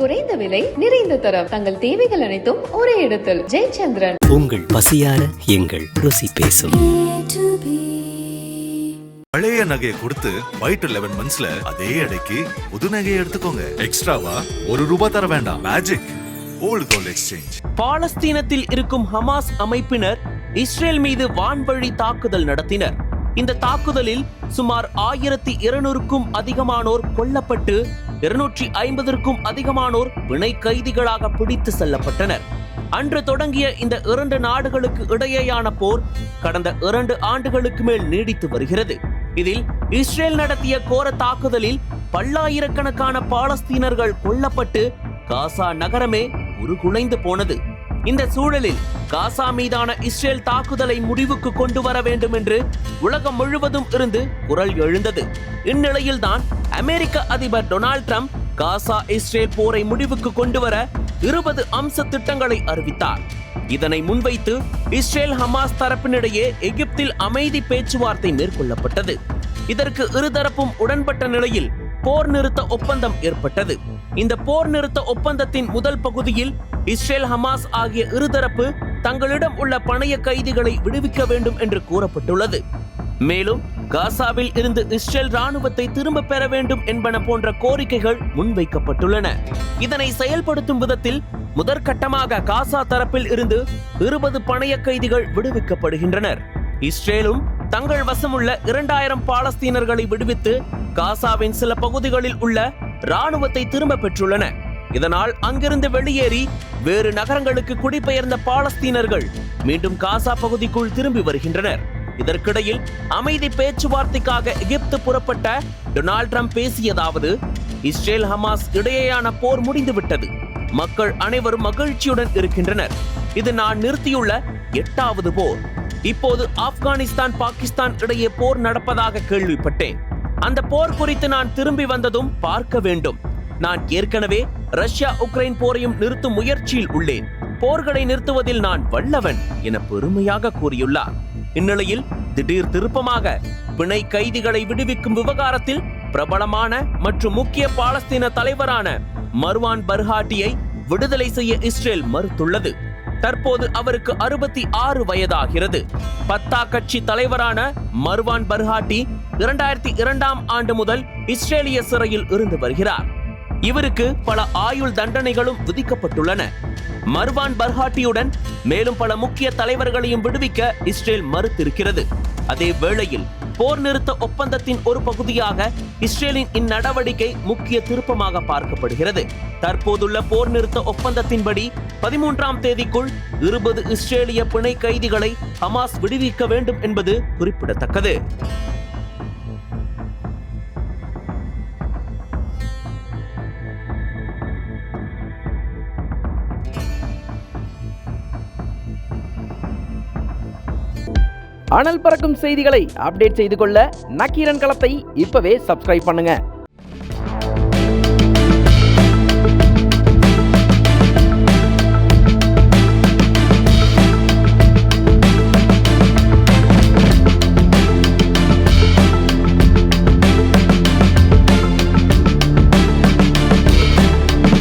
குறைந்த விலை நிறைந்த தரம் தங்கள் தேவைகள் அனைத்தும் ஒரே இடத்தில் ஜெயச்சந்திரன். உங்கள் பசியார எங்கள் ருசி பேசும். பழைய நகையை கொடுத்து வைட் 11 மந்த்ஸ்ல அதே எடைக்கு புது நகையை எடுத்துக்கோங்க. எக்ஸ்ட்ராவா ₹1 தர வேண்டாம். Magic old gold exchange. பாலஸ்தீனத்தில் இருக்கும் ஹமாஸ் அமைப்பினர் இஸ்ரேல் மீது வான்வழி தாக்குதல் நடத்தினர். இந்த தாக்குதலில் சுமார் 1200க்கும் அதிகமானோர் கொல்லப்பட்டு 250க்கும் அதிகமானோர் பிணை கைதிகளாக பிடித்து செல்லப்பட்டனர். அன்று தொடங்கிய இந்த 2 நாடுகளுக்கு இடையேயான போர் கடந்த 2 ஆண்டுகளுக்கு மேல் நீடித்து வருகிறது. இதில் இஸ்ரேல் நடத்திய கோர தாக்குதலில் பல்லாயிரக்கணக்கான பாலஸ்தீனர்கள் கொல்லப்பட்டு காசா நகரமே உருகுலைந்து போனது. இந்த சூழலில் காசா மீதான இஸ்ரேல் தாக்குதலை முடிவுக்கு கொண்டு வர வேண்டும் என்று உலகம் முழுவதும் இருந்து குரல் எழுந்தது. இந்நிலையில்தான் அமெரிக்க அதிபர் டொனால்ட் ட்ரம்ப் காசா இஸ்ரேல் போரை முடிவுக்கு கொண்டு வர 20 அம்ச திட்டங்களை அறிவித்தார். இதனை முன்வைத்து இஸ்ரேல் ஹமாஸ் தரப்பினிடையே எகிப்தில் அமைதி பேச்சுவார்த்தை மேற்கொள்ளப்பட்டது. இதற்கு இருதரப்பும் உடன்பட்ட நிலையில் போர் நிறுத்த ஒப்பந்தம் ஏற்பட்டது. இந்த போர் நிறுத்த ஒப்பந்தத்தின் முதல் பகுதியில் இஸ்ரேல் ஹமாஸ் ஆகிய இருதரப்பு தங்களிடம் உள்ள பணைய கைதிகளை விடுவிக்க வேண்டும் என்று கூறப்பட்டுள்ளது. மேலும் காசாவில் இருந்து இஸ்ரேல் ராணுவத்தை திரும்ப பெற வேண்டும் என்பன போன்ற கோரிக்கைகள் முன்வைக்கப்பட்டுள்ளன. இதனை செயல்படுத்தும் விதத்தில் முதற்கட்டமாக காசா தரப்பில் இருந்து 20 பணைய கைதிகள் விடுவிக்கப்படுகின்றனர். இஸ்ரேலும் தங்கள் வசமுள்ள 2000 பாலஸ்தீனர்களை விடுவித்து காசாவின் சில பகுதிகளில் உள்ள ராணுவத்தை திரும்ப பெற்றுள்ளன. இதனால் அங்கிருந்து வெளியேறி வேறு நகரங்களுக்கு குடிபெயர்ந்த பாலஸ்தீனர்கள் மீண்டும் காசா பகுதிக்குள் திரும்பி வருகின்றனர். இதற்கிடையில் அமைதி பேச்சுவார்த்தைக்காக எகிப்து புறப்பட்ட டொனால்ட் ட்ரம்ப் பேசியதாவது: இஸ்ரேல் ஹமாஸ் இடையேயான போர் முடிந்துவிட்டது. மக்கள் அனைவரும் மகிழ்ச்சியுடன் இருக்கின்றனர். இது நான் நிறுத்தியுள்ள 8வது போர். இப்போது ஆப்கானிஸ்தான் பாகிஸ்தான் இடையே போர் நடப்பதாக கேள்விப்பட்டேன். அந்த போர் குறித்து நான் திரும்பி வந்ததும் பார்க்க வேண்டும். நான் ஏற்கனவே ரஷ்யா உக்ரைன் போரையும் நிறுத்தும் முயற்சியில் உள்ளேன். போர்களை நிறுத்துவதில் நான் வல்லவன் என பெருமையாக கூறியுள்ளார். இந்நிலையில் திடீர் திருப்பமாக பிணை கைதிகளை விடுவிக்கும் விவகாரத்தில் பிரபலமான மற்றும் முக்கிய பாலஸ்தீன தலைவரான மர்வான் பர்ஹாட்டியை விடுதலை செய்ய இஸ்ரேல் மறுத்துள்ளது. தற்போது அவருக்கு 66 வயதாகிறது. பத்தா கட்சி தலைவரான மர்வான் பர்ஹாட்டி 2002ஆம் ஆண்டு முதல் இஸ்ரேலிய சிறையில் இருந்து வருகிறார். இவருக்கு பல ஆயுள் தண்டனைகளும் விதிக்கப்பட்டுள்ளன. மர்வான் பர்ஹாட்டியுடன் மேலும் பல முக்கிய தலைவர்களையும் விடுவிக்க இஸ்ரேல் மறுத்திருக்கிறது. அதே வேளையில் போர் நிறுத்த ஒப்பந்தத்தின் ஒரு பகுதியாக இஸ்ரேலின் இந்நடவடிக்கை முக்கிய திருப்பமாக பார்க்கப்படுகிறது. தற்போதுள்ள போர் நிறுத்த ஒப்பந்தத்தின்படி 13ஆம் தேதிக்குள் 20 இஸ்ரேலிய பிணை கைதிகளை ஹமாஸ் விடுவிக்க வேண்டும் என்பது குறிப்பிடத்தக்கது. அனல் பறக்கும் செய்திகளை அப்டேட் செய்து கொள்ள நக்கீரன் களத்தை இப்பவே சப்ஸ்கிரைப் பண்ணுங்க.